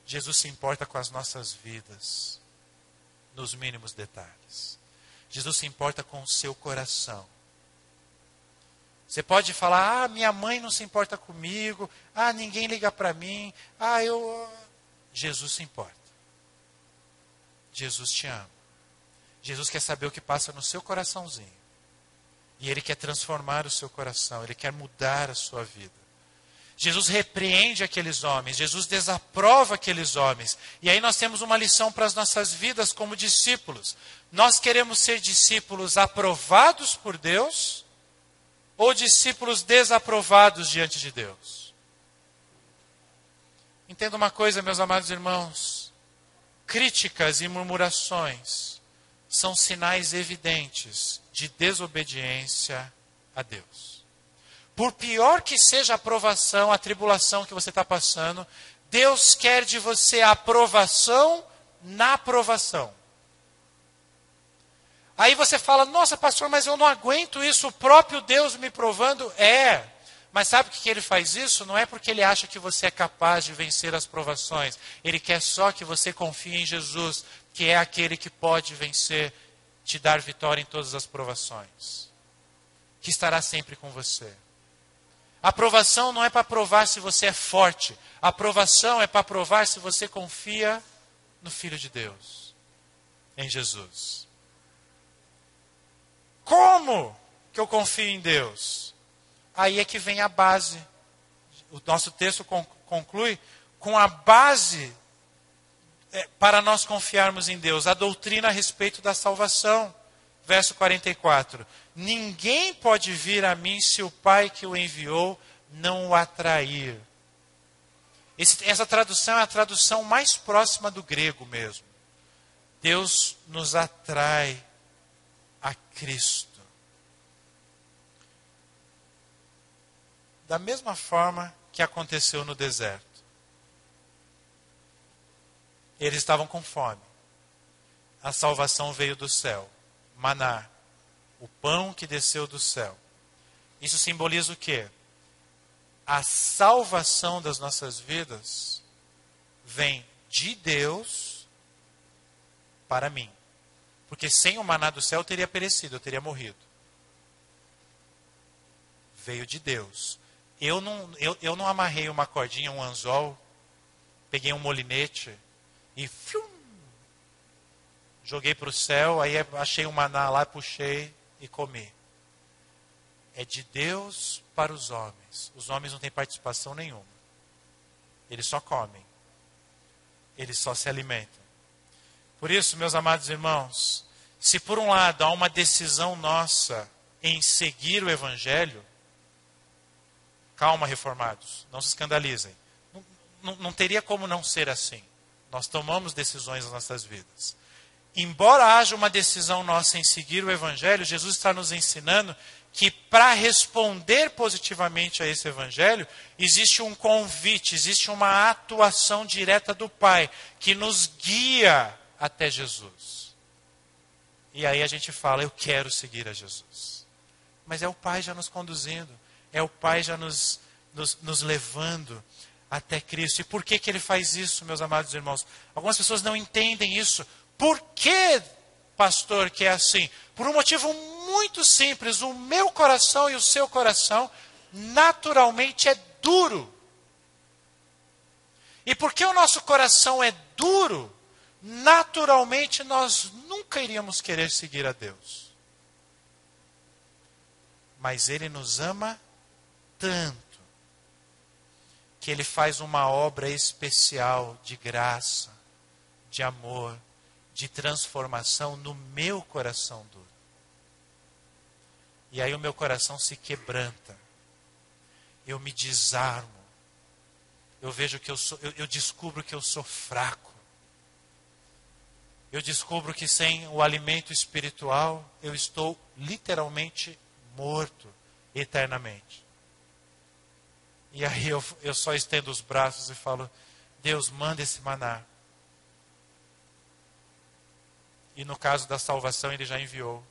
Jesus se importa com as nossas vidas, nos mínimos detalhes. Jesus se importa com o seu coração. Você pode falar, minha mãe não se importa comigo, ninguém liga para mim, Jesus se importa. Jesus te ama. Jesus quer saber o que passa no seu coraçãozinho. E Ele quer transformar o seu coração, Ele quer mudar a sua vida. Jesus repreende aqueles homens, Jesus desaprova aqueles homens. E aí nós temos uma lição para as nossas vidas como discípulos. Nós queremos ser discípulos aprovados por Deus, ou discípulos desaprovados diante de Deus? Entenda uma coisa, meus amados irmãos. Críticas e murmurações são sinais evidentes de desobediência a Deus. Por pior que seja a provação, a tribulação que você está passando, Deus quer de você a aprovação na aprovação. Aí você fala, nossa pastor, mas eu não aguento isso, o próprio Deus me provando. Mas sabe por que Ele faz isso? Não é porque Ele acha que você é capaz de vencer as provações. Ele quer só que você confie em Jesus, que é aquele que pode vencer, te dar vitória em todas as provações. Que estará sempre com você. A aprovação não é para provar se você é forte. A aprovação é para provar se você confia no Filho de Deus, em Jesus. Como que eu confio em Deus? Aí é que vem a base. O nosso texto conclui com a base para nós confiarmos em Deus. A doutrina a respeito da salvação. Verso 44. Ninguém pode vir a mim se o Pai que o enviou não o atrair. Essa tradução é a tradução mais próxima do grego mesmo. Deus nos atrai a Cristo. Da mesma forma que aconteceu no deserto. Eles estavam com fome. A salvação veio do céu. Maná, o pão que desceu do céu. Isso simboliza o quê? A salvação das nossas vidas vem de Deus para mim. Porque sem o maná do céu eu teria perecido, eu teria morrido. Veio de Deus. Eu não amarrei uma cordinha, um anzol, peguei um molinete e joguei para o céu, aí achei um maná lá, puxei e comi. É de Deus para os homens. Os homens não têm participação nenhuma. Eles só comem. Eles só se alimentam. Por isso, meus amados irmãos, se por um lado há uma decisão nossa em seguir o Evangelho, calma, reformados, não se escandalizem. Não teria como não ser assim. Nós tomamos decisões nas nossas vidas. Embora haja uma decisão nossa em seguir o Evangelho, Jesus está nos ensinando que para responder positivamente a esse Evangelho, existe um convite, existe uma atuação direta do Pai, que nos guia até Jesus. E aí a gente fala, eu quero seguir a Jesus. Mas é o Pai já nos conduzindo, é o Pai já nos levando até Cristo. E por que Ele faz isso, meus amados irmãos? Algumas pessoas não entendem isso. Por que, pastor, que é assim? Por um motivo muito simples. O meu coração e o seu coração naturalmente é duro. E porque o nosso coração é duro, naturalmente nós nunca iríamos querer seguir a Deus. Mas Ele nos ama tanto que Ele faz uma obra especial de graça, de amor, de transformação no meu coração duro. E aí o meu coração se quebranta. Eu me desarmo. Eu vejo que eu descubro que eu sou fraco. Eu descubro que sem o alimento espiritual eu estou literalmente morto. eternamente. E aí eu só estendo os braços e falo, Deus, manda esse maná. E no caso da salvação, Ele já enviou.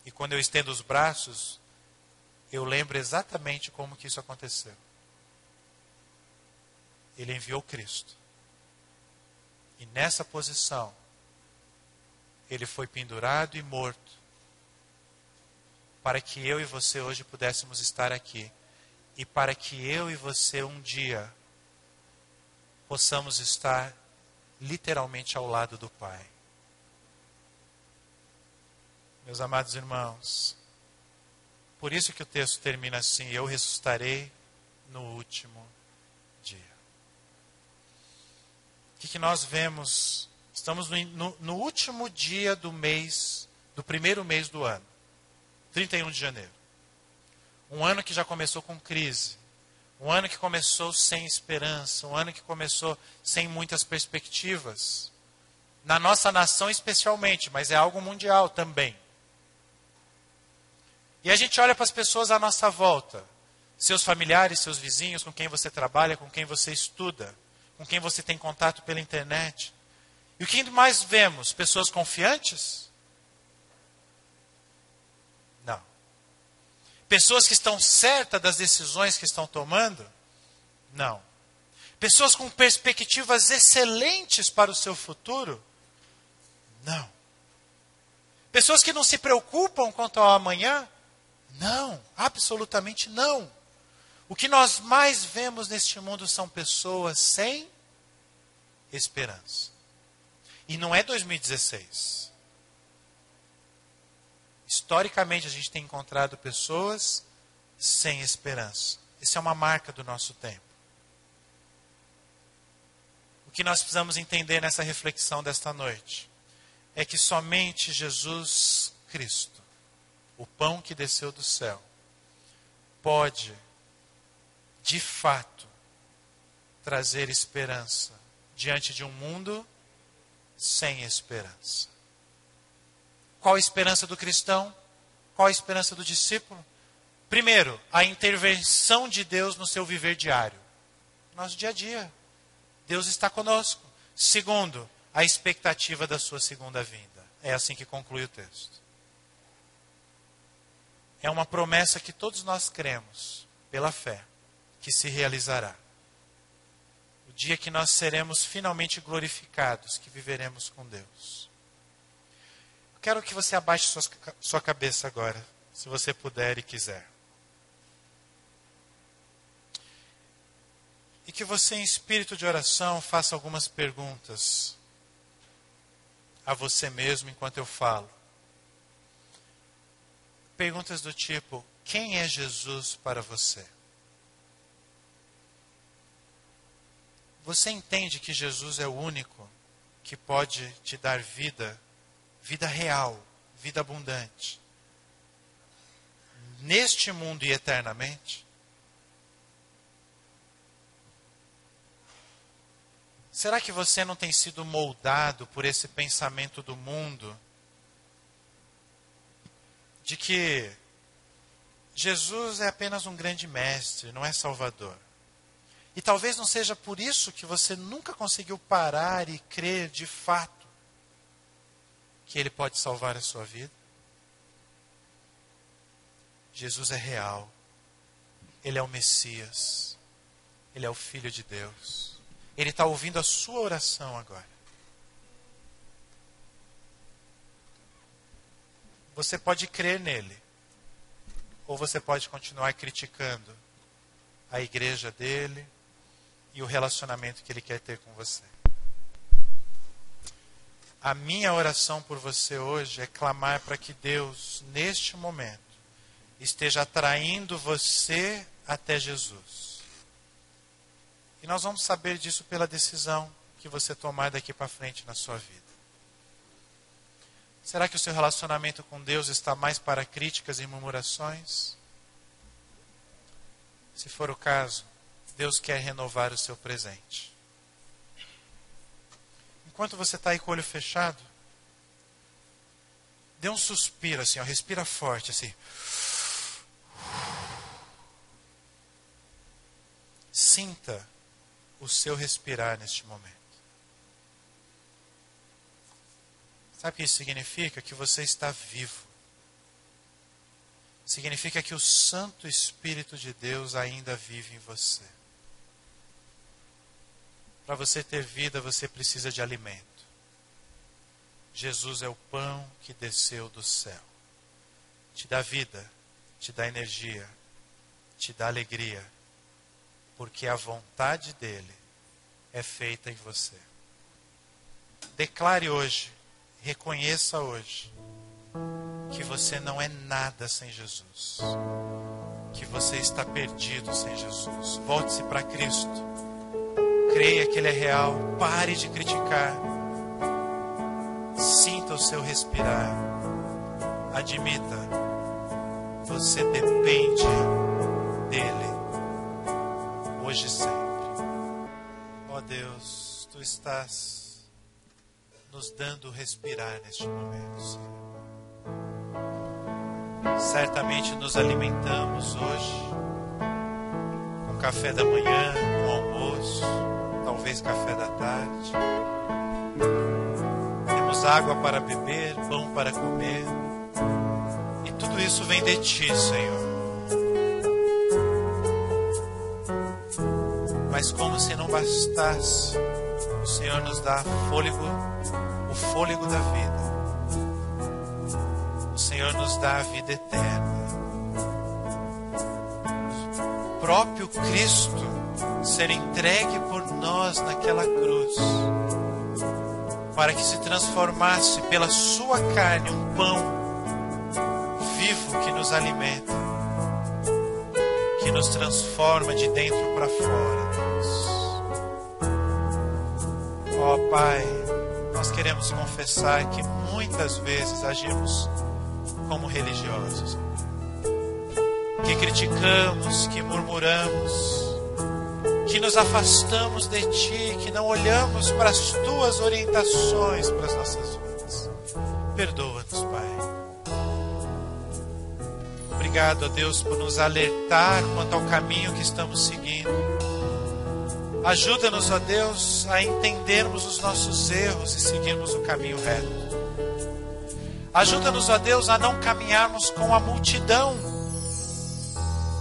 E quando eu estendo os braços, eu lembro exatamente como que isso aconteceu. Ele enviou Cristo. E nessa posição, Ele foi pendurado e morto, para que eu e você hoje pudéssemos estar aqui. E para que eu e você um dia possamos estar literalmente ao lado do Pai. Meus amados irmãos, por isso que o texto termina assim, eu ressuscitarei no último dia. O que nós vemos? Estamos no último dia do mês, do primeiro mês do ano, 31 de janeiro. Um ano que já começou com crise. Um ano que começou sem esperança. Um ano que começou sem muitas perspectivas. Na nossa nação especialmente, mas é algo mundial também. E a gente olha para as pessoas à nossa volta. Seus familiares, seus vizinhos, com quem você trabalha, com quem você estuda, com quem você tem contato pela internet. E o que mais vemos? Pessoas confiantes? Não. Pessoas que estão certas das decisões que estão tomando? Não. Pessoas com perspectivas excelentes para o seu futuro? Não. Pessoas que não se preocupam quanto ao amanhã? Não, absolutamente não. O que nós mais vemos neste mundo são pessoas sem esperança. E não é 2016. Historicamente, a gente tem encontrado pessoas sem esperança. Isso é uma marca do nosso tempo. O que nós precisamos entender nessa reflexão desta noite é que somente Jesus Cristo, o pão que desceu do céu, pode, de fato, trazer esperança diante de um mundo sem esperança. Qual a esperança do cristão? Qual a esperança do discípulo? Primeiro, a intervenção de Deus no seu viver diário. Nosso dia a dia. Deus está conosco. Segundo, a expectativa da sua segunda vinda. É assim que conclui o texto. É uma promessa que todos nós cremos, pela fé, que se realizará. O dia que nós seremos finalmente glorificados, que viveremos com Deus. Quero que você abaixe sua cabeça agora, se você puder e quiser. E que você, em espírito de oração, faça algumas perguntas a você mesmo enquanto eu falo. Perguntas do tipo, quem é Jesus para você? Você entende que Jesus é o único que pode te dar vida real, vida abundante, neste mundo e eternamente? Será que você não tem sido moldado por esse pensamento do mundo de que Jesus é apenas um grande mestre, não é salvador? E talvez não seja por isso que você nunca conseguiu parar e crer de fato que Ele pode salvar a sua vida. Jesus é real. Ele é o Messias. Ele é o Filho de Deus. Ele está ouvindo a sua oração agora. Você pode crer nele. Ou você pode continuar criticando a igreja dele e o relacionamento que ele quer ter com você. A minha oração por você hoje é clamar para que Deus, neste momento, esteja atraindo você até Jesus. E nós vamos saber disso pela decisão que você tomar daqui para frente na sua vida. Será que o seu relacionamento com Deus está mais para críticas e murmurações? Se for o caso, Deus quer renovar o seu presente. Enquanto você está aí com o olho fechado, Dê um suspiro assim, ó, respira forte assim. Sinta o seu respirar neste momento. Sabe o que isso significa? Que você está vivo. Significa que o Santo Espírito de Deus ainda vive em você. Para você ter vida, você precisa de alimento. Jesus é o pão que desceu do céu. Te dá vida, te dá energia, te dá alegria, porque a vontade dele é feita em você. Declare hoje, reconheça hoje, que você não é nada sem Jesus. Que você está perdido sem Jesus. Volte-se para Cristo. Creia que Ele é real. Pare de criticar. Sinta o seu respirar. Admita. Você depende dEle. Hoje e sempre. Ó Deus, Tu estás nos dando respirar neste momento, Senhor. Certamente nos alimentamos hoje com café da manhã, com almoço, talvez café da tarde. Temos água para beber, pão para comer. E tudo isso vem de Ti, Senhor. Mas como se não bastasse, o Senhor nos dá fôlego, o fôlego da vida. O Senhor nos dá a vida eterna. O próprio Cristo ser entregue por nós naquela cruz, para que se transformasse pela sua carne um pão vivo que nos alimenta, que nos transforma de dentro para fora, Deus. Ó Pai, nós queremos confessar que muitas vezes agimos como religiosos, que criticamos, que murmuramos, que nos afastamos de Ti, que não olhamos para as Tuas orientações para as nossas vidas. Perdoa-nos, Pai. Obrigado, ó Deus, por nos alertar quanto ao caminho que estamos seguindo. Ajuda-nos, ó Deus, a entendermos os nossos erros e seguirmos o caminho reto. Ajuda-nos, ó Deus, a não caminharmos com a multidão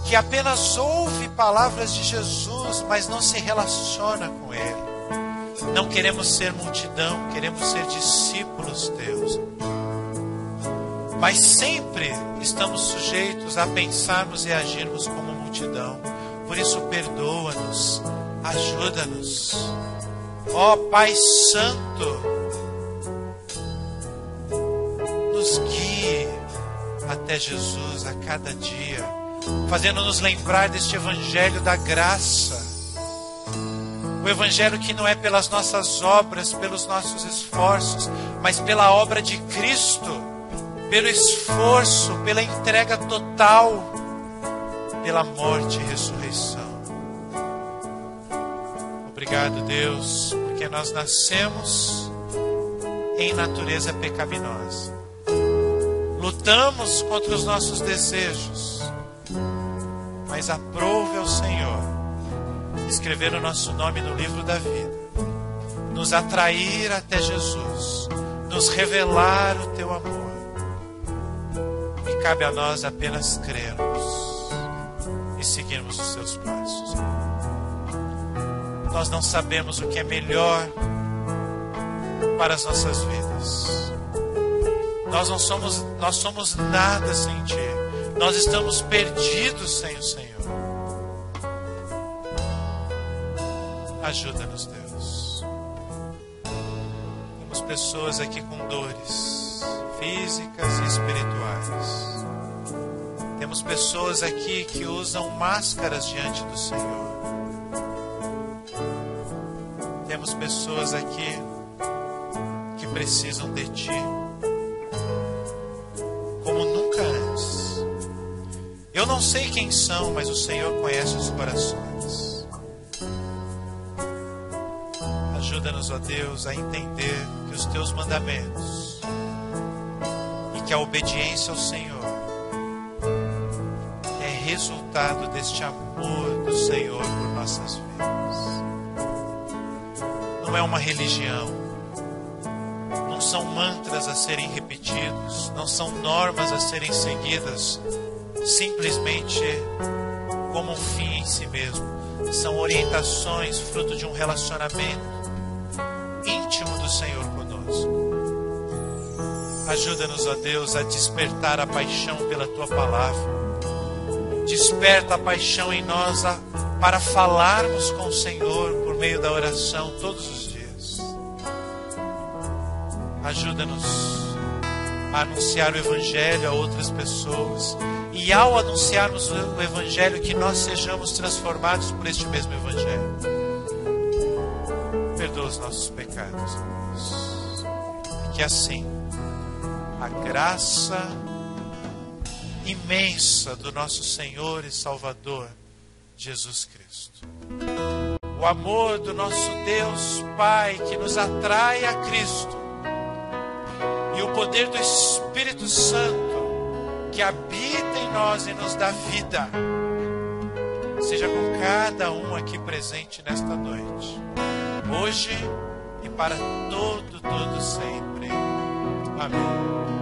que apenas ouve palavras de Jesus, mas não se relaciona com Ele. Não queremos ser multidão, queremos ser discípulos Teus. Mas sempre estamos sujeitos a pensarmos e agirmos como multidão. Por isso, perdoa-nos, ajuda-nos. Ó Pai Santo, nos guie até Jesus a cada dia, fazendo-nos lembrar deste Evangelho da graça. O Evangelho que não é pelas nossas obras, pelos nossos esforços, mas pela obra de Cristo, pelo esforço, pela entrega total, pela morte e ressurreição. Obrigado, Deus, porque nós nascemos em natureza pecaminosa. Lutamos contra os nossos desejos, mas aprove ao Senhor escrever o nosso nome no livro da vida, nos atrair até Jesus, nos revelar o Teu amor. E cabe a nós apenas crermos e seguirmos os Seus passos. Nós não sabemos o que é melhor para as nossas vidas. Nós somos nada sem Ti. Nós estamos perdidos sem o Senhor. Ajuda-nos, Deus. Temos pessoas aqui com dores físicas e espirituais. Temos pessoas aqui que usam máscaras diante do Senhor. Temos pessoas aqui que precisam de Ti como nunca antes. Eu não sei quem são, mas o Senhor conhece os corações. Ajuda-nos, ó Deus, a entender que os Teus mandamentos e e que a obediência ao Senhor é resultado deste amor do Senhor por nossas vidas. Não é uma religião, não são mantras a serem repetidos, não são normas a serem seguidas simplesmente como um fim em si mesmo. São orientações fruto de um relacionamento íntimo do Senhor conosco. Ajuda-nos, ó Deus, a despertar a paixão pela Tua Palavra. Desperta a paixão em nós para falarmos com o Senhor por meio da oração todos os dias. Ajuda-nos a anunciar o Evangelho a outras pessoas. E ao anunciarmos o Evangelho, que nós sejamos transformados por este mesmo Evangelho. Perdoa os nossos pecados, Deus. E que assim, a graça imensa do nosso Senhor e Salvador, Jesus Cristo, o amor do nosso Deus Pai, que nos atrai a Cristo, e o poder do Espírito Santo, que habita em nós e nos dá vida, seja com cada um aqui presente nesta noite, hoje e para todo sempre. Amém.